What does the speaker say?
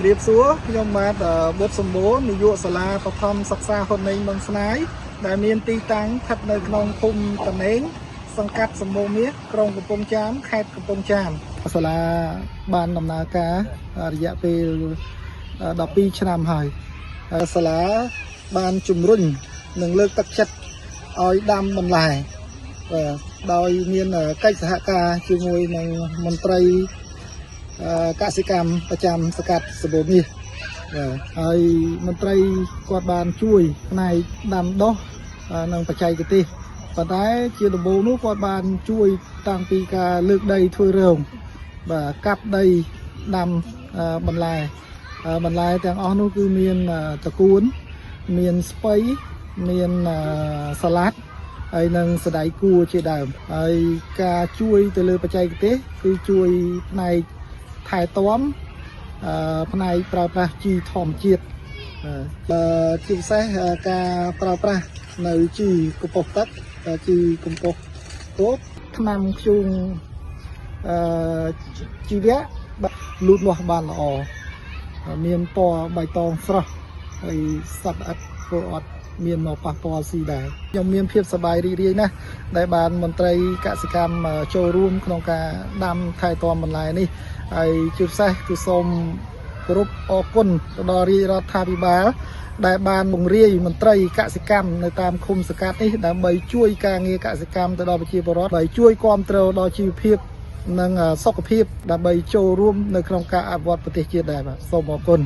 រៀបសួរខ្ញុំបាទបុត្រសម្បូរនាយកសាលាបឋមសិក្សាហ៊ុនណេងបឹងស្នាយដែលមានទីតាំងស្ថិតនៅក្នុងភូមិតនេងសង្កាត់សម្បូរមាសក្រុងកំពង់ចាមខេត្តកំពង់ចាមសាលាបានដំណើរការរយៈពេល12ឆ្នាំហើយសាលាបានជំរុញនិងលើកទឹកចិត្តឲ្យដាំបន្លែដោយមានកិច្ចសហការជាមួយនឹងមន្ត្រីកសិកម្មប្រចាំសង្កាត់សម្បូរមាសហើយមន្ត្រីគាត់បានជួយផ្នែកដាំដុះនិងបច្ចេកទេសប៉ុន្តែជាដំបូងនោះគាត់បានជួយតាំងពីការលើកដីធ្វើរោងកាប់ដីដាំបន្លែទាំងអស់នោះគឺមានតកួនមានស្ពៃមានសាឡាត់ហើយនិងសណ្តែកគួរជាដើមហើយការជួយទៅលើបច្ចេកទេសគឺជួយផ្នែកថែទាំផ្នែកប្រើប្រាស់ជីធម្មជាតិជាពិសេសការប្រើប្រាស់នៅជីកំប៉ុស្តទឹកជីកំប៉ុស្តគោកថ្នាំធ្យូងជីវៈលូតលាស់បានល្អមានពណ៌បៃតងស្រស់ហើយសត្វល្អិតក៏អត់មានមកប៉ះពាល់ស៊ីដែរខ្ញុំមានភាពសប្បាយរីករាយណាស់ដែលបានមន្ត្រីកសិកម្មចូលរួមក្នុងការដាំថែទាំបន្លែនេះហើយជាពិសេសគឺសូមគោរពអរគុណទៅដល់រាជរដ្ឋាភិបាលដែលបានបង្រៀនមន្ត្រីកសិកម្មនៅតាមឃុំសង្កាត់នេះដើម្បីជួយការងារកសិកម្មទៅដល់ប្រជាពលរដ្ឋហើយជួយគ្រប់គ្រងដល់ជីវភាពនិងសុខភាពដើម្បីចូលរួមនៅក្នុងការអភិវឌ្ឍប្រទេសជាតិដែរបាទសូមអរគុណ